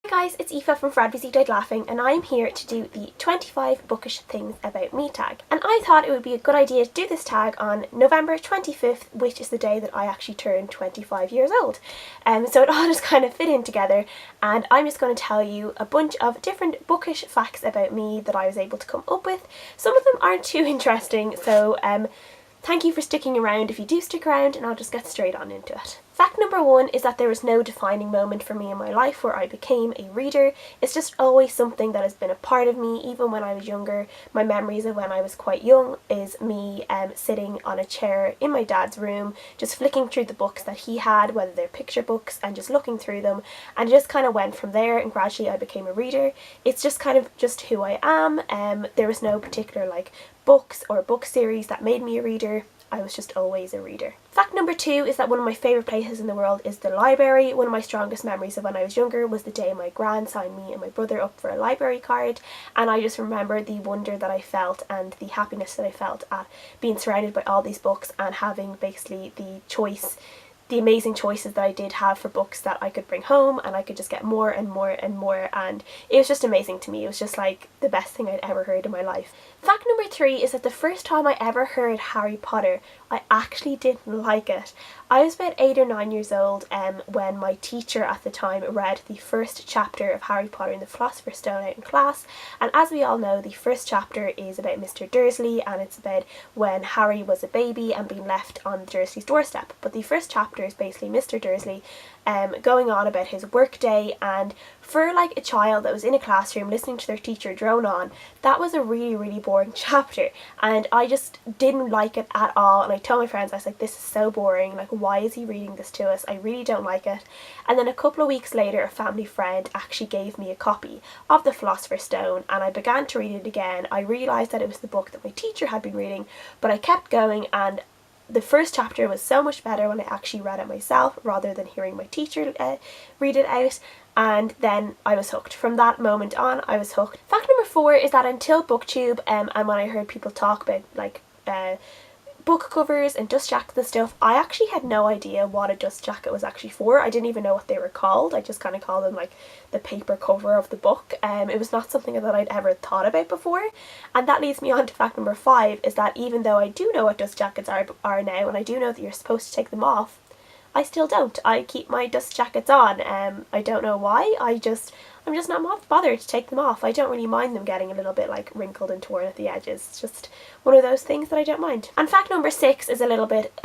Hi guys, it's Aoife from Fred VC Died Laughing, and I'm here to do the 25 bookish things about me tag. And I thought it would be a good idea to do this tag on November 25th, which is the day that I actually turned 25 years old. So it all just kind of fit in together, and I'm just going to tell you a bunch of different bookish facts about me that I was able to come up with. Some of them aren't too interesting, so thank you for sticking around if you do stick around, and I'll just get straight on into it. Fact number one is that there was no defining moment for me in my life where I became a reader. It's just always something that has been a part of me, even when I was younger. My memories of when I was quite young is me sitting on a chair in my dad's room, just flicking through the books that he had, whether they're picture books, and just looking through them, and just kind of went from there, and gradually I became a reader. It's just kind of just who I am. There was no particular books or book series that made me a reader. I was just always a reader. Fact number two is that one of my favourite places in the world is the library. One of my strongest memories of when I was younger was the day my gran signed me and my brother up for a library card, and I just remember the wonder that I felt and the happiness that I felt at being surrounded by all these books and having basically the amazing choices that I did have for books that I could bring home, and I could just get more and more and more, and it was just amazing to me. It was just like the best thing I'd ever heard in my life. Fact number three is that the first time I ever heard Harry Potter, I actually didn't like it. I was about 8 or 9 years old when my teacher at the time read the first chapter of Harry Potter and the Philosopher's Stone out in class, and as we all know, the first chapter is about Mr. Dursley, and it's about when Harry was a baby and being left on Dursley's doorstep. But the first chapter is basically Mr. Dursley going on about his work day, and for a child that was in a classroom listening to their teacher drone on, that was a really boring chapter, and I just didn't like it at all. And I told my friends, I was like, this is so boring, why is he reading this to us? I really don't like it. And then a couple of weeks later, a family friend actually gave me a copy of the Philosopher's Stone, and I began to read it again. I realised that it was the book that my teacher had been reading, but I kept going, and the first chapter was so much better when I actually read it myself rather than hearing my teacher read it out, and then I was hooked. From that moment on, I was hooked. Fact number four is that until BookTube and when I heard people talk about book covers and dust jackets and stuff, I actually had no idea what a dust jacket was actually for. I didn't even know what they were called. I just kind of called them the paper cover of the book. It was not something that I'd ever thought about before. And that leads me on to fact number five, is that even though I do know what dust jackets are now, and I do know that you're supposed to take them off, I still don't. I keep my dust jackets on. I don't know why. I'm just not bothered to take them off. I don't really mind them getting a little bit wrinkled and torn at the edges. It's just one of those things that I don't mind. And fact number six is a little bit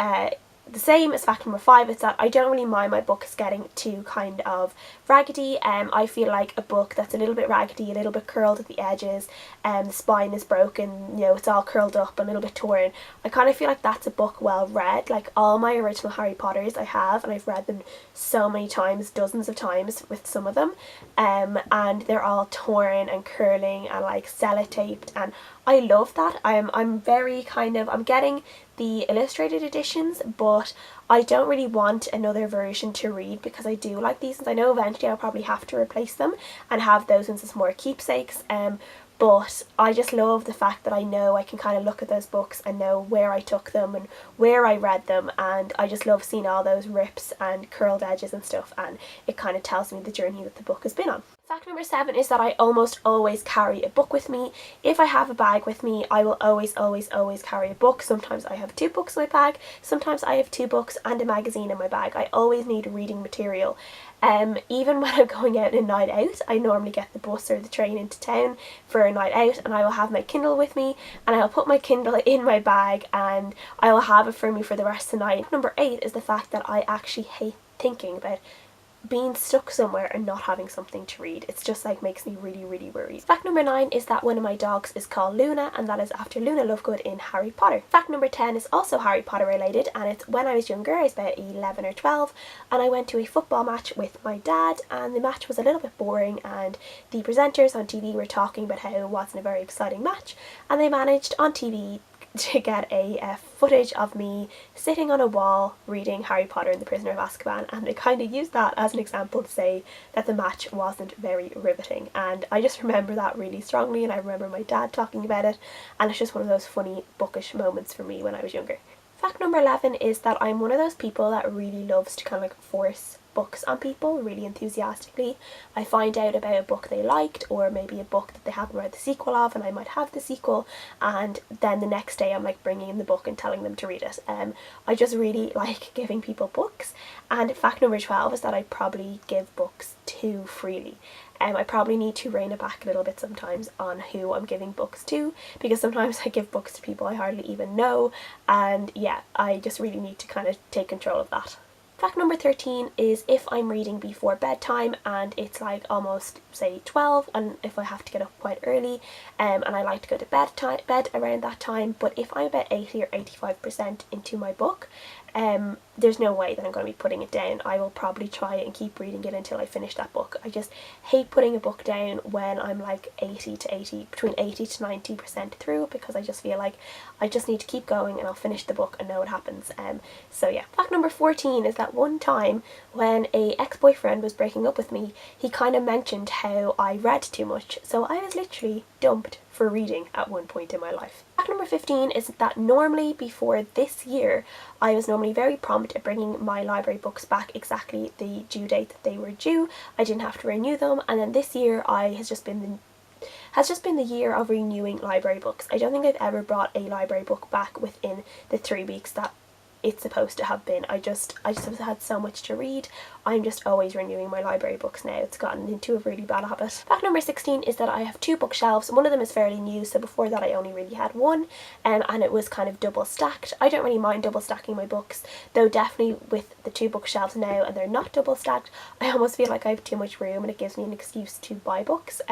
the same as fact number five. It's that I don't really mind my books getting too kind of raggedy. I feel like a book that's a little bit raggedy, a little bit curled at the edges, the spine is broken, it's all curled up, a little bit torn. I kind of feel like that's a book well read. All my original Harry Potters I have, and I've read them so many times, dozens of times with some of them, and they're all torn and curling and sellotaped, and I love that. I'm very I'm getting the illustrated editions, but I don't really want another version to read because I do like these, and I know eventually I'll probably have to replace them and have those ones as more keepsakes. But I just love the fact that I know I can kind of look at those books and know where I took them and where I read them, and I just love seeing all those rips and curled edges and stuff, and it kind of tells me the journey that the book has been on. Fact number seven is that I almost always carry a book with me. If I have a bag with me, I will always carry a book. Sometimes I have 2 books in my bag, sometimes I have 2 books and a magazine in my bag. I always need reading material. Even when I'm going out on a night out, I normally get the bus or the train into town for a night out, and I will have my Kindle with me, and I'll put my Kindle in my bag, and I will have it for me for the rest of the night. Number 8 is the fact that I actually hate thinking about being stuck somewhere and not having something to read. It's just makes me really worried. Fact number 9 is that one of my dogs is called Luna, and that is after Luna Lovegood in Harry Potter. Fact number 10 is also Harry Potter related, and it's when I was younger. I was about 11 or 12, and I went to a football match with my dad, and the match was a little bit boring, and the presenters on TV were talking about how it wasn't a very exciting match, and they managed on TV to get a footage of me sitting on a wall reading Harry Potter and the Prisoner of Azkaban, and I kind of used that as an example to say that the match wasn't very riveting, and I just remember that really strongly, and I remember my dad talking about it, and it's just one of those funny bookish moments for me when I was younger. Fact number 11 is that I'm one of those people that really loves to force books on people really enthusiastically. I find out about a book they liked, or maybe a book that they haven't read the sequel of, and I might have the sequel, and then the next day I'm like bringing in the book and telling them to read it. I just really like giving people books. And fact number 12 is that I probably give books too freely. I probably need to rein it back a little bit sometimes on who I'm giving books to, because sometimes I give books to people I hardly even know, and yeah, I just really need to kind of take control of that. Fact number 13 is if I'm reading before bedtime and it's like almost say 12, and if I have to get up quite early, and I like to go to bed around that time, but if I'm about 80 or 85% into my book, there's no way that I'm going to be putting it down. I will probably try and keep reading it until I finish that book. I just hate putting a book down when I'm like between 80 to 90% through, because I just feel like I just need to keep going and I'll finish the book and know what happens. So yeah. Fact number 14 is that one time when a ex-boyfriend was breaking up with me, he kind of mentioned how I read too much, so I was literally dumped for reading at one point in my life. Fact number 15 is that normally before this year I was normally very prompt at bringing my library books back exactly the due date that they were due. I didn't have to renew them, and then this year has just been the year of renewing library books. I don't think I've ever brought a library book back within the 3 weeks that it's supposed to have been. I just have had so much to read. I'm just always renewing my library books now. It's gotten into a really bad habit. Fact number 16 is that I have 2 bookshelves. One of them is fairly new, so before that I only really had one, and it was kind of double stacked. I don't really mind double stacking my books, though definitely with the 2 bookshelves now and they're not double stacked, I almost feel like I have too much room and it gives me an excuse to buy books.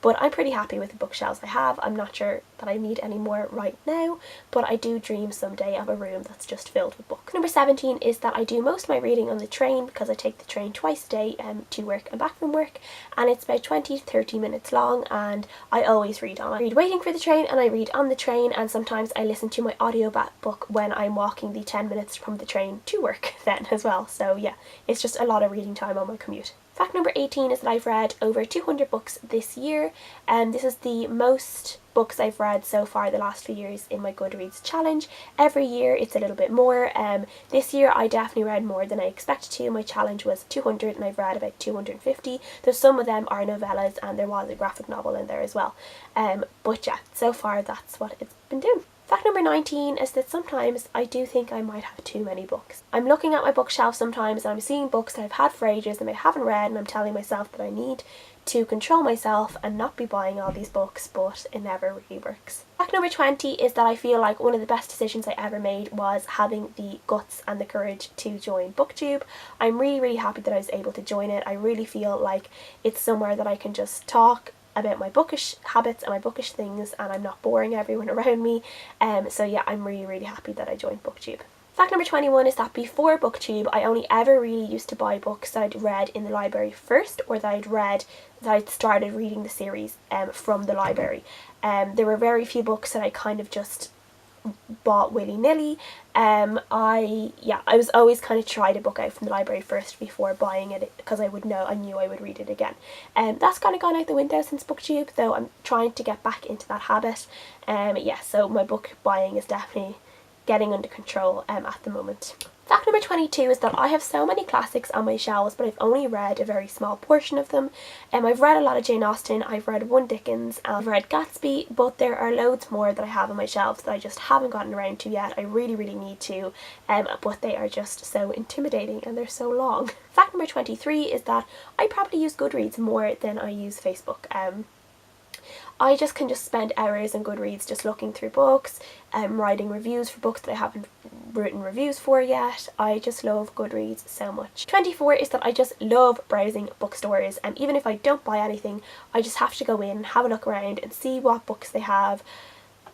But I'm pretty happy with the bookshelves I have. I'm not sure that I need any more right now, but I do dream someday of a room that's just filled with books. Number 17 is that I do most of my reading on the train, because I take the train twice a day to work and back from work, and it's about 20 to 30 minutes long, and I always read on. I read waiting for the train and I read on the train, and sometimes I listen to my audiobook when I'm walking the 10 minutes from the train to work then as well. So yeah, it's just a lot of reading time on my commute. Fact number 18 is that I've read over 200 books this year, and this is the most books I've read so far the last few years in my Goodreads challenge. Every year it's a little bit more. This year I definitely read more than I expected to. My challenge was 200 and I've read about 250, though some of them are novellas and there was a graphic novel in there as well. But yeah, so far that's what it's been doing. Fact number 19 is that sometimes I do think I might have too many books. I'm looking at my bookshelf sometimes and I'm seeing books that I've had for ages and I haven't read, and I'm telling myself that I need to control myself and not be buying all these books, but it never really works. Fact number 20 is that I feel like one of the best decisions I ever made was having the guts and the courage to join BookTube. I'm really happy that I was able to join it. I really feel like it's somewhere that I can just talk about my bookish habits and my bookish things, and I'm not boring everyone around me. So yeah, I'm really happy that I joined BookTube. Fact number 21 is that before BookTube I only ever really used to buy books that I'd read in the library first, or that I'd started reading the series from the library. There were very few books that I kind of just bought willy-nilly. I was always kind of tried a book out from the library first before buying it, because I knew I would read it again. That's kind of gone out the window since BookTube, though I'm trying to get back into that habit. So my book buying is definitely getting under control at the moment. Fact number 22 is that I have so many classics on my shelves, but I've only read a very small portion of them. I've read a lot of Jane Austen, I've read one Dickens, I've read Gatsby, but there are loads more that I have on my shelves that I just haven't gotten around to yet. I really need to, but they are just so intimidating and they're so long. Fact number 23 is that I probably use Goodreads more than I use Facebook. I can spend hours on Goodreads just looking through books, writing reviews for books that I haven't written reviews for yet. I just love Goodreads so much. 24 is that I just love browsing bookstores, and even if I don't buy anything, I just have to go in and have a look around and see what books they have.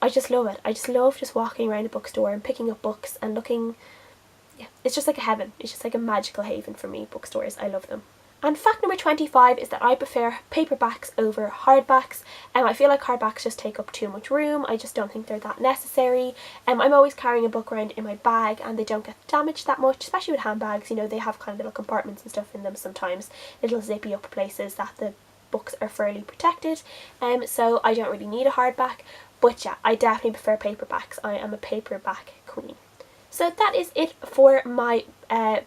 I just love it. I just love just walking around a bookstore and picking up books and looking. Yeah, it's just like a heaven. It's just like a magical haven for me, bookstores. I love them. And fact number 25 is that I prefer paperbacks over hardbacks. I feel like hardbacks just take up too much room. I just don't think they're that necessary. I'm always carrying a book around in my bag and they don't get damaged that much, especially with handbags. You know, they have kind of little compartments and stuff in them sometimes, little zippy up places that the books are fairly protected. So I don't really need a hardback. But yeah, I definitely prefer paperbacks. I am a paperback queen. So that is it for my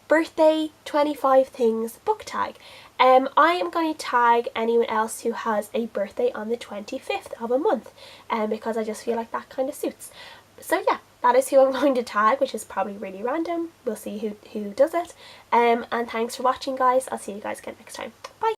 birthday 25 things book tag. I am going to tag anyone else who has a birthday on the 25th of a month, because I just feel like that kind of suits. So yeah, that is who I'm going to tag, which is probably really random. We'll see who does it. And thanks for watching, guys. I'll see you guys again next time. Bye!